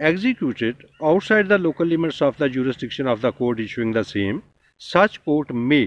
executed outside the local limits of the jurisdiction of the court issuing the same, such court may,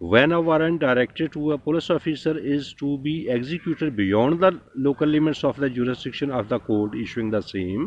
When a warrant directed to a police officer is to be executed beyond the local limits of the jurisdiction of the court issuing the same,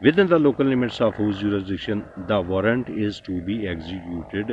Within the local limits of whose jurisdiction the warrant is to be executed,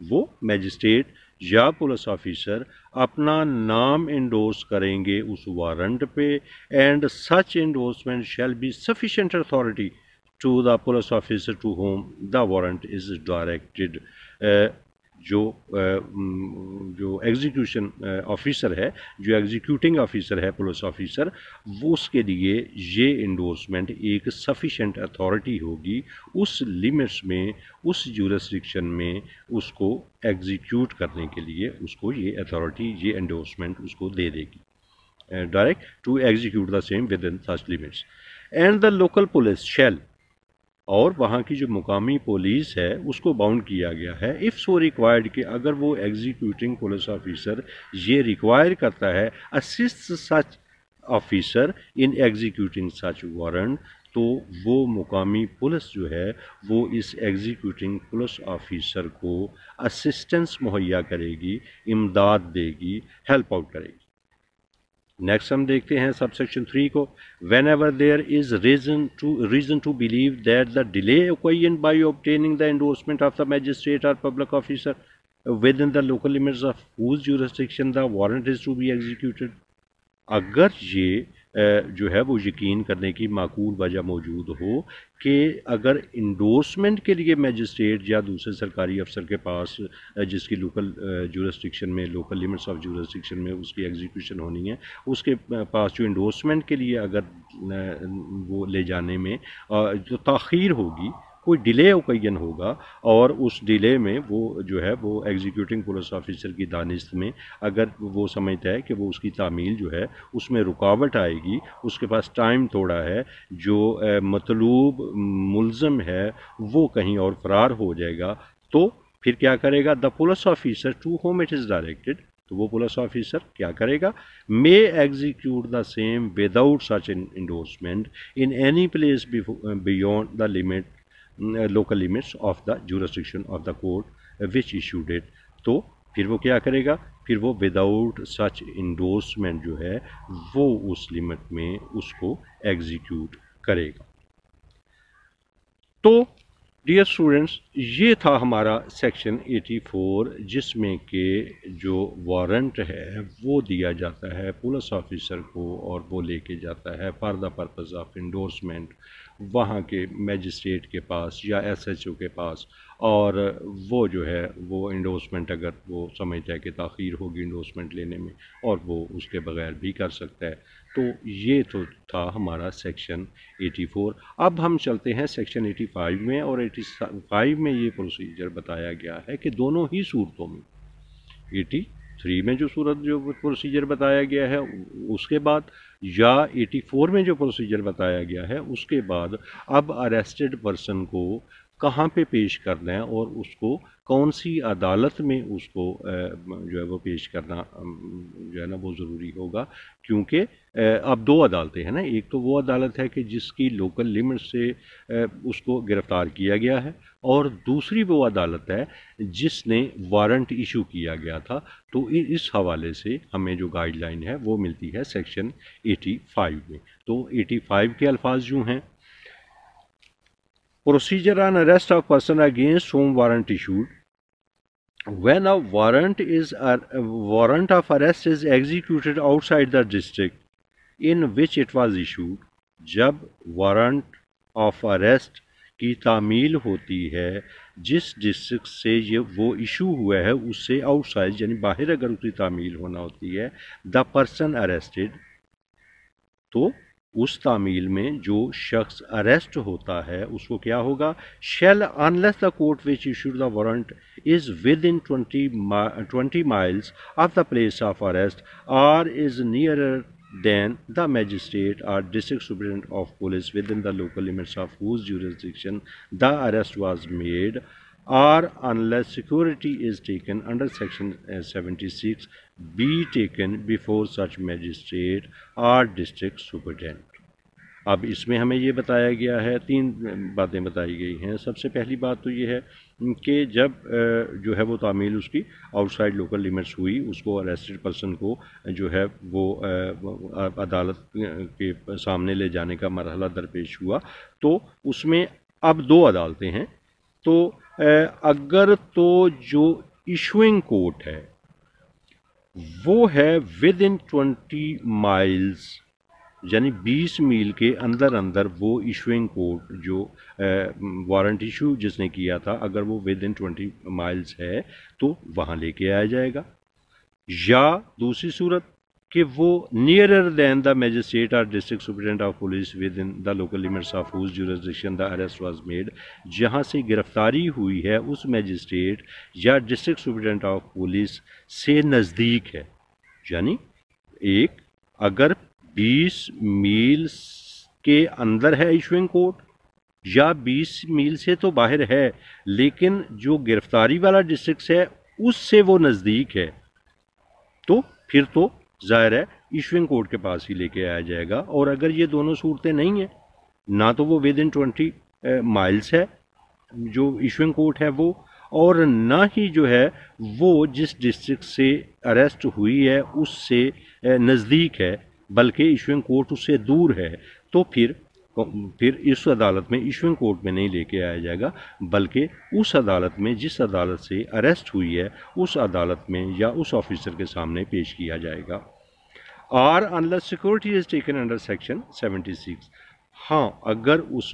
وہ magistrate یا police officer اپنا نام endorse کریں گے اس warrant پہ، and such endorsement shall be sufficient authority to the police officer to whom the warrant is directed. جو execution officer ہے، جو ایگزیکیوٹنگ آفیسر ہے پولیس آفیسر، وہ اس کے لیے یہ انڈورسمنٹ ایک سفیشینٹ اتھارٹی ہوگی اس لیمٹس میں، اس جورسڈکشن میں اس کو ایگزیکیوٹ کرنے کے لیے اس کو یہ اتھارٹی، یہ انڈورسمنٹ اس کو دے دے گی direct to execute the same within such limits and the local police shall, اور وہاں کی جو مقامی پولیس ہے اس کو باؤنڈ کیا گیا ہے اف سو ریکوائرڈ، کہ اگر وہ ایگزیکیوٹنگ پولیس آفیسر یہ ریکوائر کرتا ہے اسسٹ سچ آفیسر ان ایگزیکیوٹنگ سچ وارنٹ، تو وہ مقامی پولیس جو ہے وہ اس ایگزیکیوٹنگ پولیس آفیسر کو اسسٹنس مہیا کرے گی، امداد دے گی، ہیلپ آؤٹ کرے گی۔ نیکسٹ ہم دیکھتے ہیں سب سیکشن 3 کو، whenever there is reason to believe that the delay occasioned by obtaining the endorsement of the magistrate or public officer within the local limits of whose jurisdiction the warrant is to be executed، اگر یہ جو ہے وہ یقین کرنے کی معقول وجہ موجود ہو کہ اگر انڈورسمنٹ کے لیے میجسٹریٹ یا دوسرے سرکاری افسر کے پاس جس کی لوکل جورسڈکشن میں، لوکل لیمٹس آف جورسڈکشن میں اس کی ایگزیکیوشن ہونی ہے، اس کے پاس جو انڈورسمنٹ کے لیے اگر وہ لے جانے میں جو تاخیر ہوگی، کوئی ڈیلے اوکین ہوگا، اور اس ڈیلے میں وہ جو ہے وہ ایگزیکیوٹنگ پولیس آفیسر کی دانست میں اگر وہ سمجھتا ہے کہ وہ اس کی تعمیل جو ہے اس میں رکاوٹ آئے گی، اس کے پاس ٹائم تھوڑا ہے، جو مطلوب ملزم ہے وہ کہیں اور فرار ہو جائے گا، تو پھر کیا کرے گا؟ The police officer to whom it is directed, تو وہ پولیس آفیسر کیا کرے گا؟ May execute the same without such endorsement in any place beyond the limit local limits of the jurisdiction of the court which issued it، تو پھر وہ کیا کرے گا؟ پھر وہ وداؤٹ سچ انڈورسمنٹ جو ہے وہ اس لمٹ میں اس کو ایگزیکیوٹ کرے گا۔ تو ڈیئر اسٹوڈنٹس، یہ تھا ہمارا سیکشن 84، جس میں کہ جو وارنٹ ہے وہ دیا جاتا ہے پولیس آفیسر کو، اور وہ لے کے جاتا ہے for the purpose of endorsement وہاں کے میجسٹریٹ کے پاس یا ایس ایچ او کے پاس، اور وہ جو ہے وہ انڈورسمنٹ اگر وہ سمجھتا ہے کہ تاخیر ہوگی انڈورسمنٹ لینے میں، اور وہ اس کے بغیر بھی کر سکتا ہے۔ تو یہ تو تھا ہمارا سیکشن 84۔ اب ہم چلتے ہیں سیکشن 85 میں، اور 85 میں یہ پروسیجر بتایا گیا ہے کہ دونوں ہی صورتوں میں، 83 میں جو پروسیجر بتایا گیا ہے اس کے بعد، یا 84 میں جو پروسیجر بتایا گیا ہے اس کے بعد، اب اریسٹڈ پرسن کو کہاں پہ پیش کرنا ہے اور اس کو کون سی عدالت میں اس کو جو ہے وہ پیش کرنا جو ہے نا وہ ضروری ہوگا، کیونکہ اب دو عدالتیں ہیں نا، ایک تو وہ عدالت ہے کہ جس کی لوکل لمٹ سے اس کو گرفتار کیا گیا ہے، اور دوسری وہ عدالت ہے جس نے وارنٹ ایشو کیا گیا تھا۔ تو اس حوالے سے ہمیں جو گائیڈ لائن ہے وہ ملتی ہے سیکشن 85 میں۔ تو 85 کے الفاظ یوں ہیں: Procedure on arrest of person against whom warrant issued. When a warrant of arrest is executed outside the district in which it was issued، جب وارنٹ آف اریسٹ کی تعمیل ہوتی ہے جس ڈسٹرکٹ سے یہ وہ ایشو ہوا ہے اس سے آؤٹ سائڈ، یعنی باہر اگر اس کی تعمیل ہونا ہوتی ہے، دا پرسن اریسٹڈ، تو اس تعمیل میں جو شخص اریسٹ ہوتا ہے اس کو کیا ہوگا؟ Shell unless the court which issued the warrant is within 20 miles of the place of arrest or is nearer than the magistrate or district superintendent of police within the local limits of whose jurisdiction the arrest was made, or unless security is taken under section 76 be taken before such magistrate or district superintendent۔ اب اس میں ہمیں یہ بتایا گیا ہے، تین باتیں بتائی گئی ہیں۔ سب سے پہلی بات تو یہ ہے کہ جب جو ہے وہ تعمیل اس کی آؤٹ سائڈ لوکل لیمٹس ہوئی، اس کو اریسٹڈ پرسن کو جو ہے وہ عدالت کے سامنے لے جانے کا مرحلہ درپیش ہوا، تو اس میں اب دو عدالتیں ہیں، تو اگر تو جو ایشوئنگ کورٹ ہے وہ ہے ود ان 20 مائلز، یعنی 20 میل کے اندر اندر وہ ایشوئنگ کورٹ جو وارنٹ ایشو جس نے کیا تھا اگر وہ ود ان 20 مائلز ہے تو وہاں لے کے آیا جائے گا. یا دوسری صورت کہ وہ نیئرر دین دا میجسٹریٹ اور district superintendent of police within the local limits of whose jurisdiction the arrest was made, جہاں سے گرفتاری ہوئی ہے اس میجسٹریٹ یا ڈسٹرکٹ سپرنٹینڈنٹ آف پولیس سے نزدیک ہے. یعنی ایک اگر 20 میل کے اندر ہے ایشوئنگ کورٹ یا 20 میل سے تو باہر ہے لیکن جو گرفتاری والا ڈسٹرکٹ ہے اس سے وہ نزدیک ہے، تو پھر تو ظاہر ہے ایشوئنگ کورٹ کے پاس ہی لے کے آیا جائے گا. اور اگر یہ دونوں صورتیں نہیں ہیں، نہ تو وہ ود ان 20 مائلز ہے جو ایشوئنگ کورٹ ہے وہ، اور نہ ہی جو ہے وہ جس ڈسٹرکٹ سے اریسٹ ہوئی ہے اس سے نزدیک ہے بلکہ ایشوئنگ کورٹ اس سے دور ہے، تو پھر اس عدالت میں ایشوئنگ کورٹ میں نہیں لے کے آیا جائے گا بلکہ اس عدالت میں جس عدالت سے اریسٹ ہوئی ہے اس عدالت میں یا اس آفیسر کے سامنے پیش کیا جائے گا. اور unless security is taken under section 76. ہاں اگر اس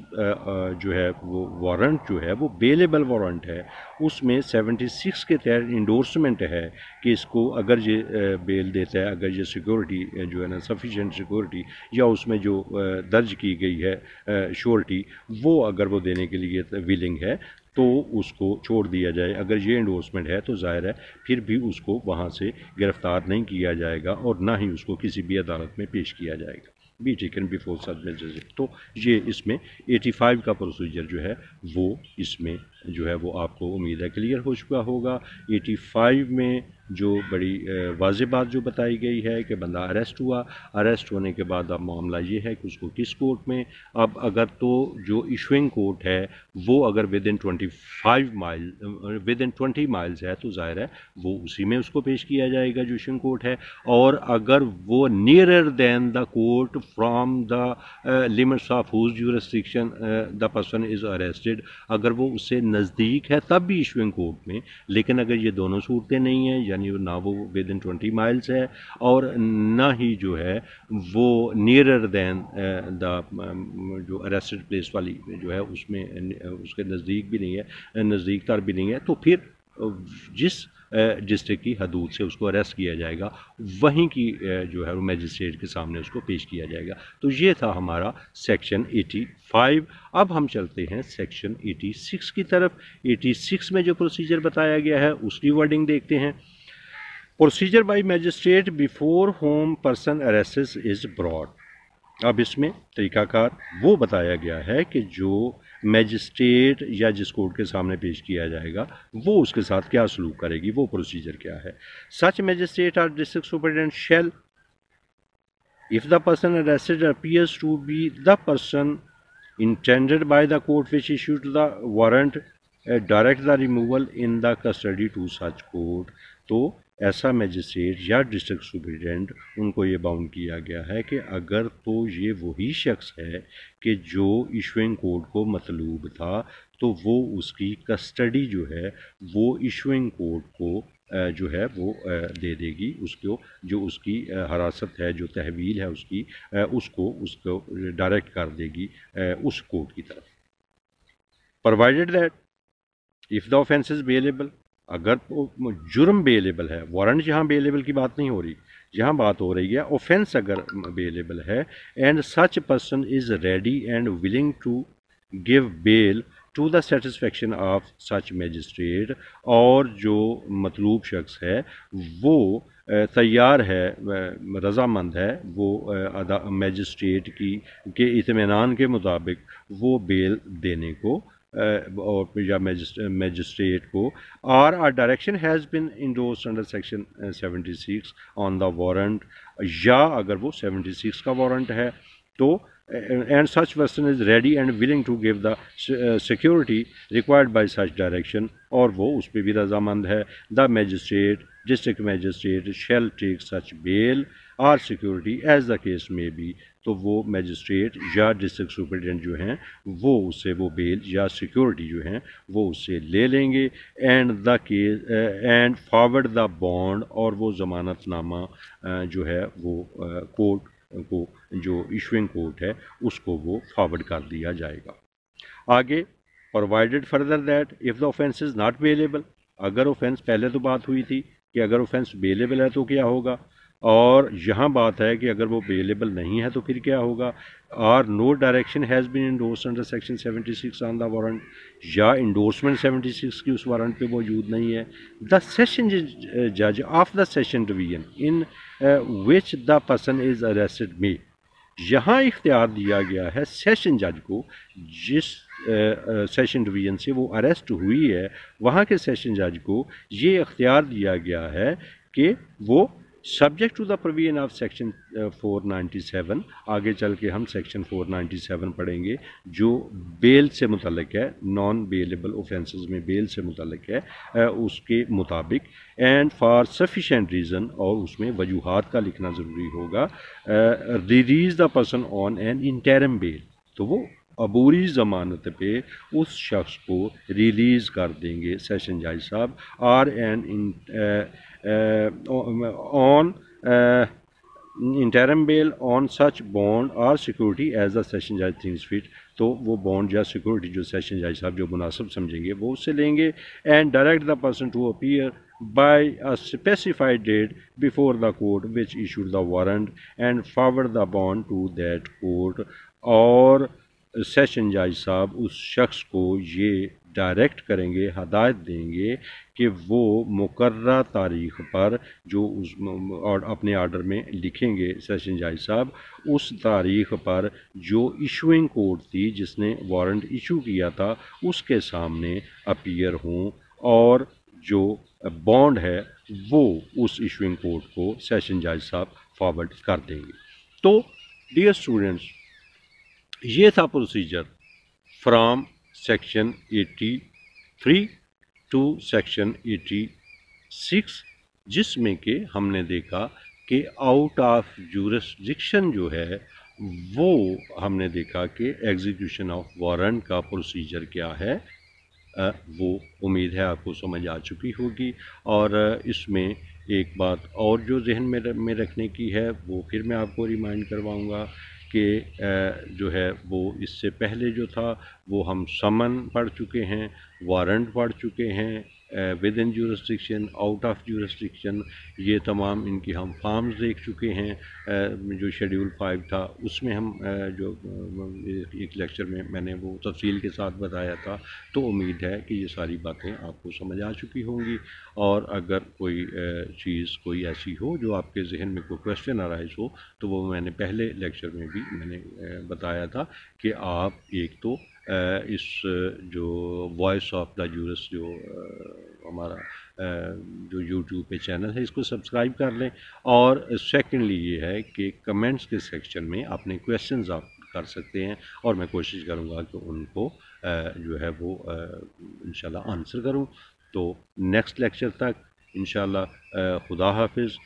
جو ہے وہ وارنٹ جو ہے وہ بیلیبل وارنٹ ہے، اس میں 76 کے تحت انڈورسمنٹ ہے کہ اس کو اگر یہ بیل دیتا ہے، اگر یہ سیکورٹی جو ہے نا سفیشینٹ سیکورٹی یا اس میں جو درج کی گئی ہے شورٹی وہ اگر وہ دینے کے لیے ویلنگ ہے تو اس کو چھوڑ دیا جائے. اگر یہ انڈورسمنٹ ہے تو ظاہر ہے پھر بھی اس کو وہاں سے گرفتار نہیں کیا جائے گا اور نہ ہی اس کو کسی بھی عدالت میں پیش کیا جائے گا. Be taken before such magistrate. تو یہ اس میں 85 کا پروسیجر جو ہے وہ اس میں جو ہے وہ آپ کو امید ہے کلیئر ہو چکا ہوگا. 85 میں جو بڑی واضح بات جو بتائی گئی ہے کہ بندہ اریسٹ ہوا، اریسٹ ہونے کے بعد اب معاملہ یہ ہے کہ اس کو کس کورٹ میں، اب اگر تو جو ایشوئنگ کورٹ ہے وہ اگر ود ان 20 مائلز ہے تو ظاہر ہے وہ اسی میں اس کو پیش کیا جائے گا جو ایشوئنگ کورٹ ہے. اور اگر وہ nearer than the court from the limits of whose jurisdiction the person is arrested, اگر وہ اس سے نزدیک ہے تب بھی ایشوئنگ کورٹ میں. لیکن اگر یہ دونوں صورتیں نہیں ہیں، یعنی نہ وہ ود ان 20 مائلز ہے اور نہ ہی جو ہے وہ نیئرر دین دا جو اریسٹڈ پلیس والی جو ہے اس میں اس کے نزدیک بھی نہیں ہے، نزدیک تر بھی نہیں ہے، تو پھر جس ڈسٹرکٹ کی حدود سے اس کو اریسٹ کیا جائے گا وہیں کی جو ہے وہ میجسٹریٹ کے سامنے اس کو پیش کیا جائے گا. تو یہ تھا ہمارا سیکشن 85. اب ہم چلتے ہیں سیکشن 86 کی طرف. 86 میں جو پروسیجر بتایا گیا ہے اس کی ورڈنگ دیکھتے ہیں. Procedure by magistrate before whom person arrests is brought. اب اس میں طریقہ کار وہ بتایا گیا ہے کہ جو میجسٹریٹ یا جس کورٹ کے سامنے پیش کیا جائے گا وہ اس کے ساتھ کیا سلوک کرے گی، وہ پروسیجر کیا ہے. سچ میجسٹریٹ اور district superintendent shell if the person arrested appears to be the person intended by the court which issued the warrant direct the removal in the custody to such court. تو ایسا magistrate یا district superintendent ان کو یہ bound کیا گیا ہے کہ اگر تو یہ وہی شخص ہے کہ جو ایشوئنگ کورٹ کو مطلوب تھا تو وہ اس کی کسٹڈی جو ہے وہ ایشوئنگ کورٹ کو جو ہے وہ دے دے گی، اس کو جو اس کی حراست ہے، جو تحویل ہے اس کو ڈائریکٹ کر دے گی اس کورٹ کی طرف. Provided that if the offence is bailable, اگر جرم بیلیبل ہے، وارنٹ یہاں بیلیبل کی بات نہیں ہو رہی، یہاں بات ہو رہی ہے اوفینس اگر بیلیبل ہے، and such person is ready and willing to give bail to the satisfaction of such magistrate, اور جو مطلوب شخص ہے وہ تیار ہے، رضامند ہے، وہ میجسٹریٹ کے اطمینان کے مطابق وہ بیل دینے کو اور یا میجسٹریٹ کو. اور direction has been endorsed under section 76 on the warrant, یا اگر وہ 76 کا وارنٹ ہے تو and such person is ready and willing to give the security required by such direction، اور وہ اس پہ بھی رضامند ہے. the magistrate district magistrate shall take such bail or security as the case may be. تو وہ میجسٹریٹ یا district superintendent جو ہیں وہ اس سے وہ بیل یا سیکورٹی جو ہیں وہ اس سے لے لیں گے، اینڈ فارورڈ دا بانڈ، اور وہ ضمانت نامہ جو ہے وہ کورٹ کو، جو ایشوئنگ کورٹ ہے اس کو وہ فارورڈ کر دیا جائے گا۔ آگے provided further that if the offence is not bailable, اگر اوفینس، پہلے تو بات ہوئی تھی کہ اگر اوفینس بیلیبل ہے تو کیا ہوگا، اور یہاں بات ہے کہ اگر وہ بیلیبل نہیں ہے تو پھر کیا ہوگا، اور no direction has been endorsed under section 76 on the warrant, یا انڈورسمنٹ 76 کی اس وارنٹ پہ موجود نہیں ہے، دا سیشن جج of the session division in which the person is arrested میں، یہاں اختیار دیا گیا ہے سیشن جج کو، جس سیشن ڈویژن سے وہ اریسٹ ہوئی ہے وہاں کے سیشن جج کو یہ اختیار دیا گیا ہے کہ وہ subject to the provision of section 497، آگے چل کے ہم سیکشن 497 پڑھیں گے جو بیل سے متعلق ہے، نان بیلیبل اوفینسز میں بیل سے متعلق ہے، اس کے مطابق، اینڈ فار سفیشینٹ ریزن، اور اس میں وجوہات کا لکھنا ضروری ہوگا، release the person on an interim bail, تو وہ عبوری ضمانت پہ اس شخص کو ریلیز کر دیں گے سیشن جج صاحب، or an on interim bail on such bond اور سیکورٹی ایز دا سیشن جج تھنکس فٹ، تو وہ بانڈ یا سیکورٹی جو سیشن جج صاحب جو مناسب سمجھیں گے وہ اس سے لیں گے، and direct the person to appear by a specified date before the court which issued the warrant and forward the bond to that court، اور سیشن جج صاحب اس شخص کو یہ ڈائریکٹ کریں گے، ہدایت دیں گے کہ وہ مقررہ تاریخ پر جو اس اپنے آرڈر میں لکھیں گے سیشن جج صاحب، اس تاریخ پر جو ایشوئنگ کورٹ تھی جس نے وارنٹ ایشو کیا تھا اس کے سامنے اپیئر ہوں، اور جو بانڈ ہے وہ اس ایشوئنگ کورٹ کو سیشن جج صاحب فارورڈ کر دیں گے۔ تو ڈیئر اسٹوڈنٹس، یہ تھا procedure from section 83 to section 86، جس میں کہ ہم نے دیکھا کہ آؤٹ آف جورسڈکشن جو ہے وہ ہم نے دیکھا کہ ایگزیکیوشن آف وارنٹ کا پروسیجر کیا ہے، وہ امید ہے آپ کو سمجھ آ چکی ہوگی، اور اس میں ایک بات اور جو ذہن میں رکھنے کی ہے وہ پھر میں آپ کو ریمائنڈ کرواؤں گا کہ جو ہے وہ اس سے پہلے جو تھا وہ ہم سمن پڑھ چکے ہیں، وارنٹ پڑھ چکے ہیں، with in jurisdiction, out of jurisdiction, یہ تمام ان کی ہم فارمز دیکھ چکے ہیں، جو شیڈیول 5 تھا اس میں ہم جو ایک لیکچر میں میں نے وہ تفصیل کے ساتھ بتایا تھا، تو امید ہے کہ یہ ساری باتیں آپ کو سمجھ آ چکی ہوں گی، اور اگر کوئی چیز کوئی ایسی ہو جو آپ کے ذہن میں کوئی کویشچن ارائز ہو تو وہ میں نے پہلے لیکچر میں بھی میں نے بتایا تھا کہ آپ ایک تو اس جو وائس آف دا جورس جو ہمارا جو یوٹیوب پہ چینل ہے اس کو سبسکرائب کر لیں، اور سیکنڈلی یہ ہے کہ کمنٹس کے سیکشن میں اپنے کویشچنز آپ کر سکتے ہیں، اور میں کوشش کروں گا کہ ان کو جو ہے وہ انشاءاللہ آنسر کروں۔ تو نیکسٹ لیکچر تک انشاءاللہ خدا حافظ۔